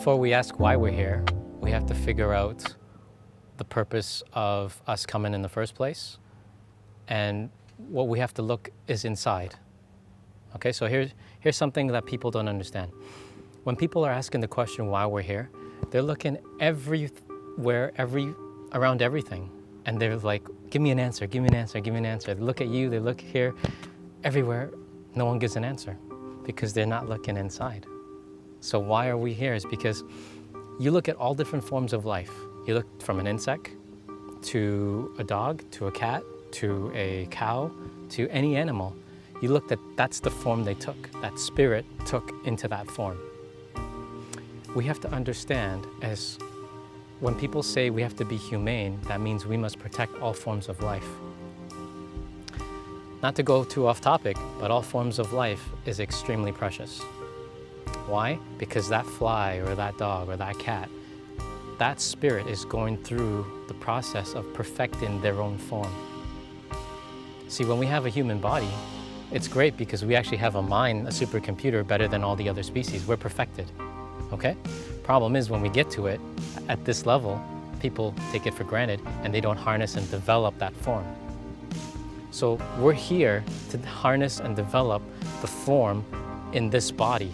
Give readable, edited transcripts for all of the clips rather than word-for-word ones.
Before we ask why we're here, we have to figure out the purpose of us coming in the first place. And what we have to look is inside. Okay, so here's something that people don't understand. When people are asking the question why we're here, they're looking everywhere, around everything. And they're like, give me an answer, give me an answer, give me an answer. They look at you, they look here, everywhere. No one gives an answer because they're not looking inside. So why are we here is because you look at all different forms of life. You look from an insect to a dog, to a cat, to a cow, to any animal. You look at that's the form they took, that spirit took into that form. We have to understand, as when people say we have to be humane, that means we must protect all forms of life. Not to go too off topic, but all forms of life is extremely precious. Why? Because that fly or that dog or that cat, that spirit is going through the process of perfecting their own form. See, when we have a human body, it's great because we actually have a mind, a supercomputer, better than all the other species. We're perfected, okay? Problem is, when we get to it, at this level, people take it for granted and they don't harness and develop that form. So we're here to harness and develop the form in this body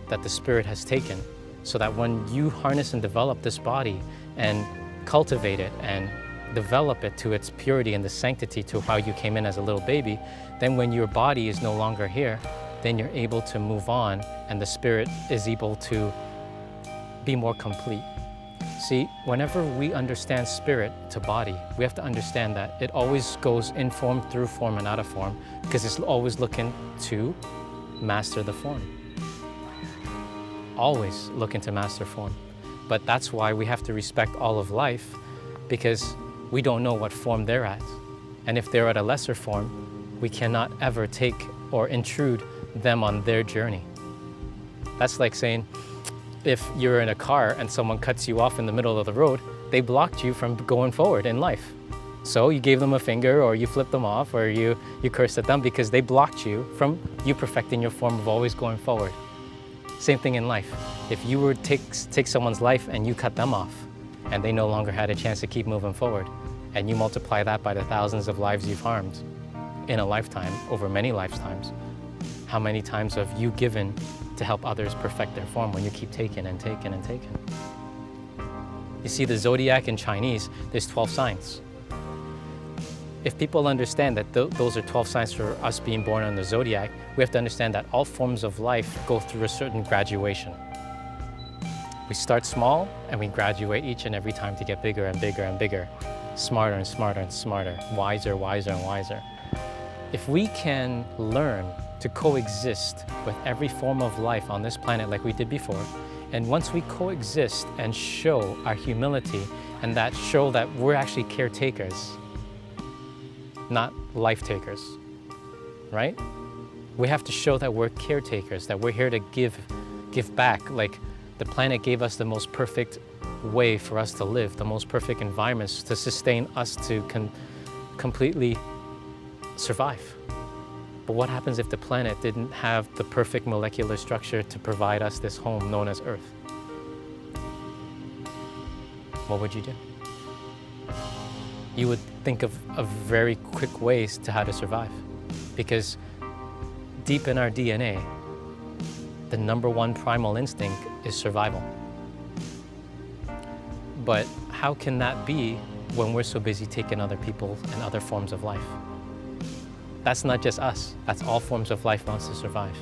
that the spirit has taken, so that when you harness and develop this body and cultivate it and develop it to its purity and the sanctity to how you came in as a little baby, then when your body is no longer here, then you're able to move on and the spirit is able to be more complete. See, whenever we understand spirit to body, we have to understand that it always goes in form, through form, and out of form, because it's always looking to master the form. Always looking to master form. But that's why we have to respect all of life, because we don't know what form they're at. And if they're at a lesser form, we cannot ever take or intrude them on their journey. That's like saying, if you're in a car and someone cuts you off in the middle of the road, they blocked you from going forward in life. So you gave them a finger, or you flipped them off, or you cursed at them because they blocked you from you perfecting your form of always going forward. Same thing in life. If you were to take someone's life and you cut them off, and they no longer had a chance to keep moving forward, and you multiply that by the thousands of lives you've harmed in a lifetime, over many lifetimes, how many times have you given to help others perfect their form when you keep taking and taking and taking? You see, the zodiac in Chinese, there's 12 signs. If people understand that those are 12 signs for us being born on the zodiac, we have to understand that all forms of life go through a certain graduation. We start small and we graduate each and every time to get bigger and bigger and bigger, smarter and smarter and smarter, wiser, wiser and wiser. If we can learn to coexist with every form of life on this planet like we did before, and once we coexist and show our humility and that show that we're actually caretakers, not life takers, right? We have to show that we're caretakers, that we're here to give back. Like the planet gave us the most perfect way for us to live, the most perfect environments to sustain us to completely survive. But what happens if the planet didn't have the perfect molecular structure to provide us this home known as Earth? What would you do? You would think of very quick ways to how to survive. Because deep in our DNA, the #1 primal instinct is survival. But how can that be when we're so busy taking other people and other forms of life? That's not just us, that's all forms of life wants to survive.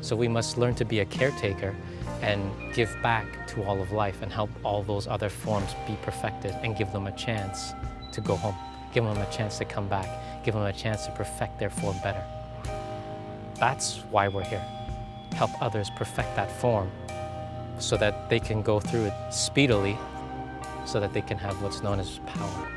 So we must learn to be a caretaker and give back to all of life and help all those other forms be perfected and give them a chance to go home, give them a chance to come back, give them a chance to perfect their form better. That's why we're here. Help others perfect that form so that they can go through it speedily, so that they can have what's known as power.